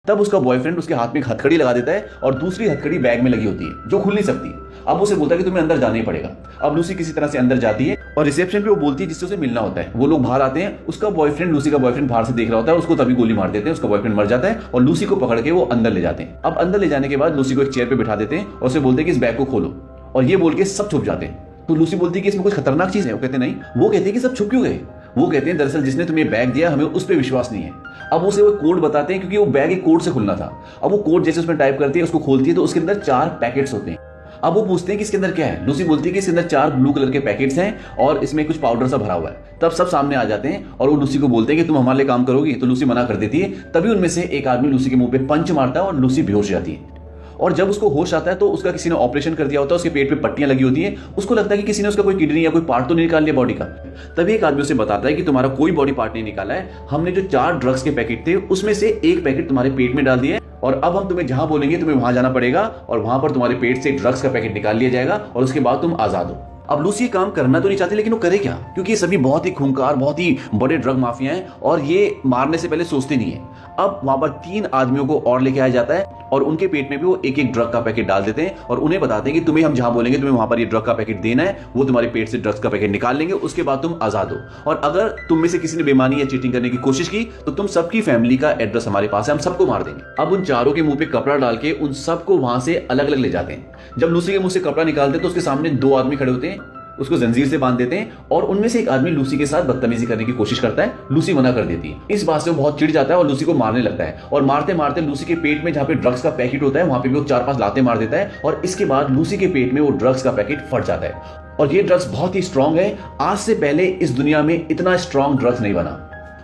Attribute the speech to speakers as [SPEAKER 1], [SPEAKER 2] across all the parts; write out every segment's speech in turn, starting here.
[SPEAKER 1] तब उसका बॉयफ्रेंड उसके हाथ में एक हथकड़ी लगा देता है और दूसरी हथकड़ी बैग में लगी होती है जो खुल नहीं सकती। अब उसे बोलता है कि तुम्हें अंदर जाना ही पड़ेगा। अब लूसी किसी तरह से अंदर जाती है और रिसेप्शन पे वो बोलती है जिससे उसे मिलना होता है। वो लोग बाहर आते हैं, उसका बॉयफ्रेंड लूसी का बॉयफ्रेंड बाहर से देख रहा होता है, उसको तभी गोली मार देते हैं, उसका बॉयफ्रेंड मर जाता है और लूसी को पकड़ के वो अंदर ले जाते हैं। अब अंदर ले जाने के बाद लूसी को एक चेयर पे बिठा देते हैं और उसे बोलते हैं कि इस बैग को खोलो, और ये बोल के सब छुप जाते हैं। तो लूसी बोलती है कि इसमें कुछ खतरनाक चीज है। वो कहते नहीं। वो कहते हैं कि सब छुप क्यों गए। वो कहते हैं दरअसल जिसने तुम्हें बैग दिया हमें उस पर विश्वास नहीं है। अब उसे वो कोड बताते हैं क्योंकि वो बैग एक कोड से खुलना था। अब वो कोड जैसे उसमें टाइप करती है, उसको खोलती है तो उसके अंदर 4 पैकेट्स होते हैं। अब वो पूछते हैं कि इसके अंदर क्या है। लूसी बोलती है कि इसके अंदर 4 ब्लू कलर के पैकेट्स हैं और इसमें कुछ पाउडर सा भरा हुआ है। तब सब सामने आ जाते हैं और वो लूसी को बोलते हैं कि तुम हमारे लिए काम करोगी। तो लूसी मना कर देती है। तभी उनमें से एक आदमी लूसी के मुंह पे पंच मारता है और लूसी बेहोश जाती है। और जब उसको होश आता है तो उसका किसी ने ऑपरेशन कर दिया होता है, उसके पेट पे पट्टियां लगी होती हैं। उसको लगता है कि किसी ने उसका कोई किडनी या कोई पार्ट तो नहीं निकाल लिया बॉडी का। तभी एक आदमी उसे बताता है कि तुम्हारा कोई बॉडी पार्ट नहीं निकाला है, हमने जो 4 ड्रग्स के पैकेट थे उसमें से एक पैकेट तुम्हारे पेट में डाल दिया और अब हम तुम्हें जहां बोलेंगे तुम्हें वहां जाना पड़ेगा और वहां पर तुम्हारे पेट से ड्रग्स का पैकेट निकाल लिया जाएगा और उसके बाद तुम आजाद हो। अब लूसी काम करना तो नहीं चाहती, लेकिन वो करे क्या, क्योंकि ये सभी बहुत ही खूंखार, बहुत ही बड़े ड्रग माफिया हैं और ये मारने से पहले सोचते नहीं है। अब वहां पर 3 आदमियों को और लेके आया जाता है और उनके पेट में भी वो एक एक ड्रग का पैकेट डाल देते हैं और उन्हें बताते हैं कि तुम्हें हम जहां बोलेंगे तुम्हें वहां पर ये ड्रग का पैकेट देना है, वो तुम्हारे पेट से ड्रग्स का पैकेट निकाल लेंगे, उसके बाद तुम आजाद हो। और अगर तुम में से किसी ने बेईमानी या चीटिंग करने की कोशिश की तो तुम सबकी फैमिली का एड्रेस हमारे पास है, हम सबको मार देंगे। अब उन चारों के मुंह पे कपड़ा डाल के उन सबको वहां से अलग अलग ले जाते हैं। जब लूसी के मुंह से कपड़ा निकालते तो उसके सामने 2 आदमी खड़े होते हैं, उसको जंजीर से बांध देते हैं और उनमें से एक आदमी लूसी के साथ बदतमीजी करने की कोशिश करता है। लूसी मना कर देती है। इस बात से वो बहुत चिढ़ जाता है और लूसी को मारने लगता है और मारते मारते लूसी के पेट में जहां पे ड्रग्स का पैकेट होता है वहां पे भी वो 4-5 लाते मार देता है और इसके बाद लूसी के पेट में वो ड्रग्स का पैकेट फट जाता है। और ये ड्रग्स बहुत ही स्ट्रांग है, आज से पहले इस दुनिया में इतना स्ट्रांग ड्रग्स नहीं बना।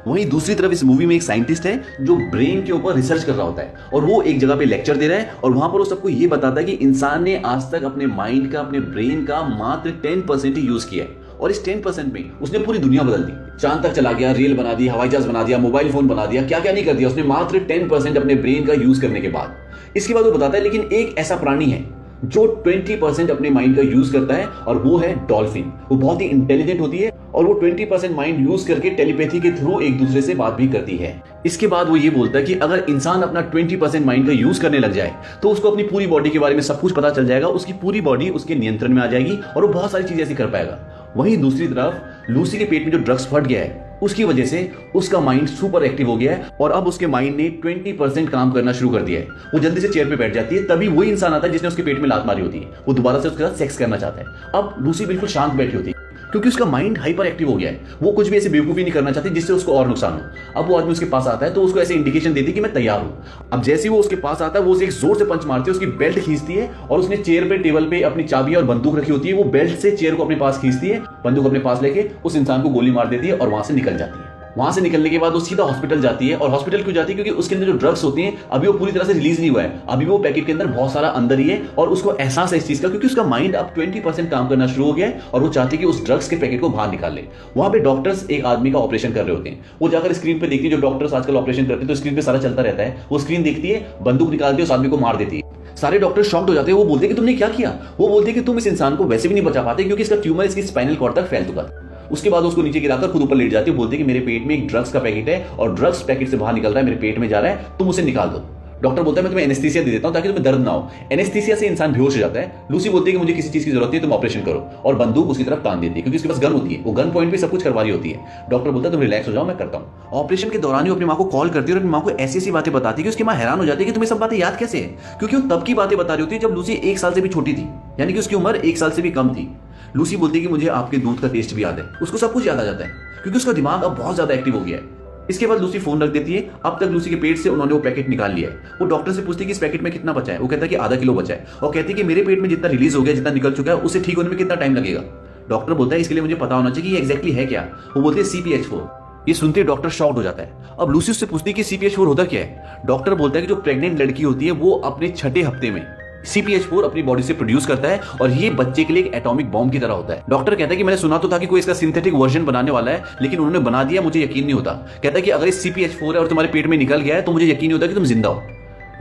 [SPEAKER 1] वहीं दूसरी तरफ इस मूवी में एक साइंटिस्ट है जो ब्रेन के ऊपर रिसर्च कर रहा होता है और वो एक जगह पे लेक्चर दे रहा है और वहां पर वो सबको ये बताता है कि इंसान ने आज तक अपने माइंड का, अपने ब्रेन का मात्र 10% ही यूज किया है और इस 10% में उसने पूरी दुनिया बदल दी। चांद तक चला गया, रेल बना दी, हवाई जहाज बना दिया, मोबाइल फोन बना दिया, क्या क्या नहीं कर दिया उसने मात्र 10% अपने ब्रेन का यूज करने के बाद। इसके बाद वो बताता है लेकिन एक ऐसा प्राणी है जो 20% अपने माइंड का यूज करता है और वो है डॉल्फिन। वो बहुत ही इंटेलिजेंट होती है और वो 20% माइंड यूज करके टेलीपैथी के थ्रू एक दूसरे से बात भी करती है। इसके बाद वो ये बोलता है कि अगर इंसान अपना 20% माइंड का यूज करने लग जाए तो उसको अपनी पूरी बॉडी के बारे में सब कुछ पता चल जाएगा, उसकी पूरी बॉडी उसके नियंत्रण में आ जाएगी और वो बहुत सारी चीजें ऐसी कर पाएगा। वहीं दूसरी तरफ लूसी के पेट में जो ड्रग्स फट गया है उसकी वजह से उसका माइंड सुपर एक्टिव हो गया है और अब उसके माइंड ने 20% काम करना शुरू कर दिया है। वो जल्दी से चेयर पे बैठ जाती है। तभी वही इंसान आता है जिसने उसके पेट में लात मारी होती है। वो दोबारा से उसके साथ सेक्स करना चाहता है। अब लूसी बिल्कुल शांत बैठी होती है क्योंकि उसका माइंड हाइपर एक्टिव हो गया है। वो कुछ भी ऐसे बेवकूफी नहीं करना चाहती जिससे उसको और नुकसान हो। अब वो आदमी उसके पास आता है तो उसको ऐसे इंडिकेशन देती है कि मैं तैयार हूं। अब जैसे ही वो उसके पास आता है वो उसे एक जोर से पंच मारती है, उसकी बेल्ट खींचती है और उसने चेयर पे टेबल पे अपनी चाबी और बंदूक रखी होती है। वो बेल्ट से चेयर को अपने पास खींचती है, बंदूक अपने पास लेके उस इंसान को गोली मार देती है और वहां से निकल जाती है। वहां से निकलने के बाद वो सीधा हॉस्पिटल जाती है। और हॉस्पिटल क्यों जाती है? क्योंकि उसके अंदर जो ड्रग्स होती हैं अभी वो पूरी तरह से रिलीज नहीं हुआ है, अभी वो पैकेट के अंदर बहुत सारा अंदर ही है और उसको एहसास है इस चीज का क्योंकि उसका माइंड अब 20% काम करना शुरू हो गया है और वो चाहती है कि उस ड्रग्स के पैकेट को बाहर निकाल ले। वहां पे डॉक्टर्स एक आदमी का ऑपरेशन कर रहे होते हैं। वो जाकर स्क्रीन पे देखती है, जो डॉक्टर्स आजकल ऑपरेशन करते हैं तो स्क्रीन पे सारा चलता रहता है। वो स्क्रीन देखती है, बंदूक निकालती है, उस आदमी को मार देती है। सारे डॉक्टर शॉक्ड हो जाते हैं। वो बोलते हैं कि तुमने क्या किया? वो बोलते हैं कि तुम इस इंसान को वैसे भी नहीं बचा पाते क्योंकि इसका ट्यूमर इसकी स्पाइनल कॉर्ड तक फैल चुका था। उसके बाद उसको नीचे गिराकर खुद ऊपर लेट जाती है। बोलते हैं कि मेरे पेट में एक ड्रग्स का पैकेट है और ड्रग्स पैकेट से बाहर निकल रहा है, मेरे पेट में जा रहा है, तुम उसे निकाल दो। डॉक्टर बोलता है मैं तुम्हें एनेस्थीसिया दे देता हूं ताकि तुम्हें दर्द ना हो। एनेस्थीसिया से इंसान बेहोश हो जाता है। लूसी बोलती है कि मुझे किसी चीज की जरूरत नहीं है, तुम ऑपरेशन करो, और बंदूक उसकी तरफ तान देती है क्योंकि उसके पास गन होती है। वो गन पॉइंट पे सब कुछ करवा रही होती है। डॉक्टर बोलता है तुम रिलैक्स हो जाओ, मैं करता हूं। ऑपरेशन के दौरान ही अपनी मां को कॉल करती है और अपनी मां को ऐसी ऐसी बातें बताती है कि उसकी मां हैरान हो जाती है कि तुम्हें सब बातें याद कैसे है, क्योंकि वो तब की बातें बता रही होती है जब लूसी 1 साल से भी छोटी थी, यानी कि उसकी उम्र 1 साल से भी कम थी। लूसी बोलती है कि मुझे आपके दूध का टेस्ट भी याद है। उसको सब कुछ याद आ जाता है क्योंकि उसका दिमाग अब बहुत ज्यादा एक्टिव हो गया है। इसके बाद लूसी फोन रख देती है। अब तक लूसी के पेट से उन्होंने वो पैकेट निकाल लिया है। वो डॉक्टर से पूछती है कि इस पैकेट में कितना बचा है। वो कहता है कि आधा किलो बचा है और कहती है कि मेरे पेट में जितना रिलीज हो गया, जितना निकल चुका है, उसे ठीक होने में कितना टाइम लगेगा। डॉक्टर बोलता है इसके लिए मुझे पता होना चाहिए कि ये एग्जैक्टली है क्या। वो बोलते हैं CPH4। ये सुनते डॉक्टर शॉक्ड हो जाता है। अब लूसी उससे पूछती है कि CPH4 होता क्या है। डॉक्टर बोलता है कि जो प्रेग्नेंट लड़की होती है वो अपने 6ठे हफ्ते में CPH4 अपनी बॉडी से प्रोड्यूस करता है और ये बच्चे के लिए एक एटॉमिक बॉम्ब की तरह होता है। डॉक्टर कहता है कि मैंने सुना तो था कि कोई इसका सिंथेटिक वर्जन बनाने वाला है, लेकिन उन्होंने बना दिया, मुझे यकीन नहीं होता। कहता है कि अगर इस CPH4 है और तुम्हारे पेट में निकल गया है तो मुझे यकीन नहीं होता कि तुम जिंदा हो।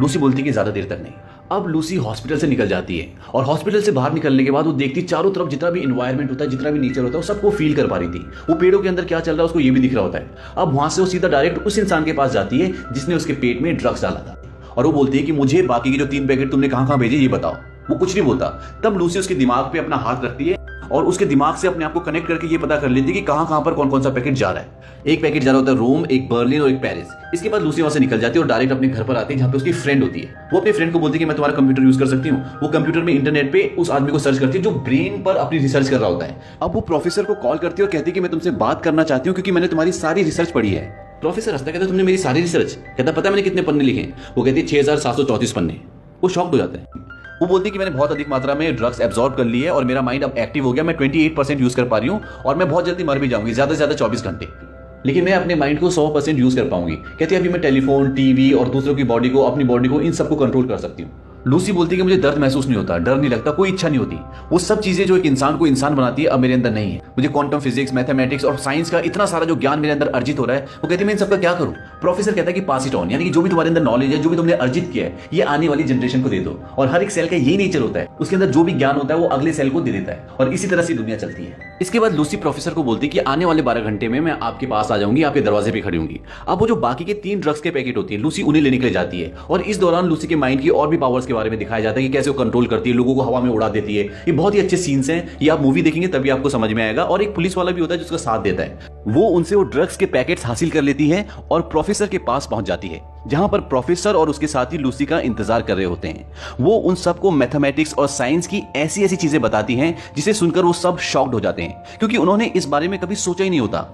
[SPEAKER 1] लूसी बोलती है कि ज्यादा देर तक नहीं। अब लूसी हॉस्पिटल से निकल जाती है और हॉस्पिटल से बाहर निकलने के बाद वो देखती चारों तरफ जितना भी इन्वायरमेंट होता है, जितना भी नेचर होता है, वो सबको फील कर पा रही थी। वो पेड़ों के अंदर क्या चल रहा है उसको ये भी दिख रहा होता है। अब वहां से वो सीधा डायरेक्ट उस इंसान के पास जाती है जिसने उसके पेट में ड्रग्स डाला था। और वो बोलती है कि मुझे बाकी के जो 3 पैकेट तुमने कहां कहां भेजे ये बताओ। वो कुछ नहीं बोलता। तब लूसी उसके दिमाग पे अपना हाथ रखती है और उसके दिमाग से अपने आप को कनेक्ट करके ये पता कर लेती है कि कहां कहां पर कौन कौन सा पैकेट जा रहा है। एक पैकेट जा रहा होता है रोम, एक बर्लिन और एक पेरिस। इसके बाद लूसी वहां से निकल जाती है और डायरेक्ट अपने घर पर आती है जहां पे उसकी फ्रेंड होती है। वो अपने फ्रेंड को बोलती है कि मैं तुम्हारा कंप्यूटर यूज कर सकती हूँ। वो कंप्यूटर में इंटरनेट पे उस आदमी को सर्च करती है जो ब्रेन पर अपनी रिसर्च कर रहा होता है। अब वो प्रोफेसर को कॉल करती है और कहती है कि मैं तुमसे बात करना चाहती हूँ क्योंकि मैंने तुम्हारी सारी रिसर्च पढ़ी है। प्रोफेसर हंसता कहता है तुमने मेरी सारी रिसर्च? कहता पता है मैंने कितने पन्ने लिखे? वो कहती है 6734 पन्ने। वो शॉक्ड हो जाता है। वो बोलती है कि मैंने बहुत अधिक मात्रा में ड्रग्स एब्जॉर्ब कर ली है और मेरा माइंड अब एक्टिव हो गया। मैं 28% यूज कर पा रही हूँ और मैं बहुत जल्दी मर भी जाऊंगी, ज्यादा से ज्यादा 24 घंटे, लेकिन मैं अपने माइंड को 100% यूज कर पाऊंगी। कहती है अभी मैं टेलीफोन, टीवी और दूसरों की बॉडी को, अपनी बॉडी को, इन सबको कंट्रोल कर सकती हूँ। लूसी बोलती है कि मुझे दर्द महसूस नहीं होता, डर नहीं लगता, कोई इच्छा नहीं होती। वो सब चीजें जो एक इंसान को इंसान बनाती है अब मेरे अंदर नहीं है। मुझे क्वांटम फिजिक्स, मैथमेटिक्स और साइंस का इतना सारा जो ज्ञान मेरे अंदर अर्जित हो रहा है। वो कहती है मैं इन सबका क्या करूं? प्रोफेसर कहता है कि पास इट ऑन, यानी कि जो भी तुम्हारे अंदर नॉलेज है, जो भी तुमने अर्जित किया है, ये आने वाली जनरेशन को दे दो। और हर एक सेल का यही नेचर होता है, उसके अंदर जो भी ज्ञान होता है वो अगले सेल को दे देता है और इसी तरह से दुनिया चलती है। इसके बाद लूसी प्रोफेसर को बोलती है कि आने वाले 12 घंटे में मैं आपके पास आ जाऊंगी, आपके दरवाजे पे खड़ी होंगी। अब वो जो बाकी के 3 ड्रग्स के पैकेट होती है, लूसी उन्हें लेने के लिए जाती है और इस दौरान लूसी के माइंड की और भी पावर्स के बारे में दिखाया जाता है कि कैसे वो कंट्रोल करती है, लोगों को हवा में उड़ा देती है। ये बहुत ही अच्छे सीन्स हैं, ये आप मूवी देखेंगे तभी आपको समझ में आएगा। और एक पुलिस वाला भी होता है जिसका साथ देता है। वो उनसे वो ड्रग्स के पैकेट्स हासिल कर लेती है और प्रोफेसर के पास पहुंच जाती है, जहां पर प्रोफेसर और उसके साथी लूसी का इंतजार कर रहे होते हैं। वो उन सबको मैथमेटिक्स और साइंस की ऐसी ऐसी चीजें बताती हैं जिसे सुनकर वो सब शॉक्ड हो जाते हैं, क्योंकि उन्होंने इस बारे में कभी सोचा ही नहीं होता।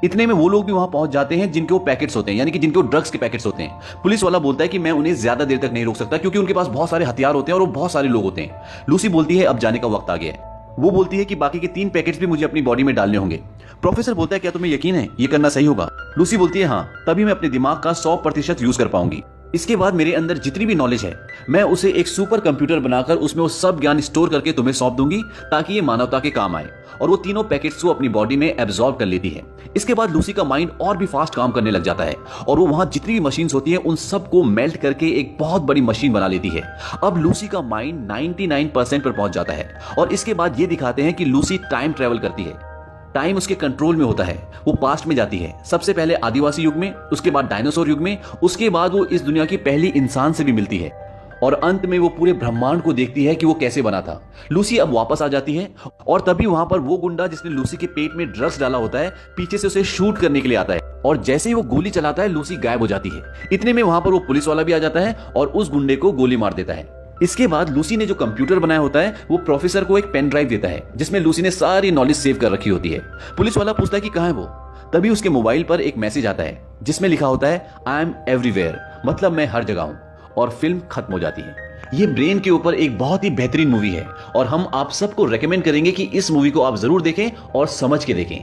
[SPEAKER 1] इतने में वो लोग भी वहां पहुंच जाते हैं जिनके वो पैकेट्स होते हैं, यानी कि जिनके वो ड्रग्स के पैकेट्स होते हैं। पुलिस वाला बोलता है कि मैं उन्हें ज्यादा देर तक नहीं रोक सकता क्योंकि उनके पास बहुत सारे हथियार होते हैं और वो बहुत सारे लोग होते हैं। लूसी बोलती है अब जाने का वक्त आ गया है। वो बोलती है कि बाकी के 3 पैकेट्स भी मुझे अपनी बॉडी में डालने होंगे। प्रोफेसर बोलता है क्या तुम्हें यकीन है ये करना सही होगा? लूसी बोलती है हाँ, तभी मैं अपने दिमाग का 100% यूज कर पाऊंगी। इसके बाद मेरे अंदर जितनी भी नॉलेज है मैं उसे एक सुपर कंप्यूटर बनाकर उसमें वो सब ज्ञान स्टोर करके तुम्हें सौंप दूंगी ताकि ये मानवता के काम आए। और वो तीनों पैकेट्स को अपनी बॉडी में एब्जॉर्ब कर लेती है। इसके बाद लूसी का माइंड और भी फास्ट काम करने लग जाता है और वो वहां जितनी भी मशीन्स होती हैं उन सबको मेल्ट करके एक बहुत बड़ी मशीन बना लेती है। अब लूसी का माइंड 99% पर पहुंच जाता है और इसके बाद ये दिखाते हैं कि लूसी टाइम ट्रेवल करती है। टाइम उसके कंट्रोल में होता है, वो पास्ट में जाती है। सबसे पहले आदिवासी युग में, उसके बाद डायनासोर युग में, उसके बाद वो इस दुनिया की पहली इंसान से भी मिलती है और अंत में वो पूरे ब्रह्मांड को देखती है कि वो कैसे बना था। लूसी अब वापस आ जाती है और तभी वहां पर वो गुंडा जिसने लूसी के पेट में ड्रग्स डाला होता है पीछे से उसे शूट करने के लिए आता है और जैसे ही वो गोली चलाता है लूसी गायब हो जाती है। इतने में वहां पर वो पुलिस वाला भी आ जाता है और उस गुंडे को गोली मार देता है। इसके बाद लूसी ने जो कंप्यूटर बनाया होता है वो प्रोफेसर को एक पेन ड्राइव देता है जिसमें लूसी ने सारी नॉलेज सेव कर रखी होती है। पुलिस वाला पूछता है कि कहां है वो? तभी उसके मोबाइल पर एक मैसेज आता है जिसमें लिखा होता है आई एम एवरीवेयर, मतलब मैं हर जगह हूं। और फिल्म खत्म हो जाती है। ये ब्रेन के ऊपर एक बहुत ही बेहतरीन मूवी है और हम आप सबको रेकमेंड करेंगे कि इस मूवी को आप जरूर देखें और समझ के देखें।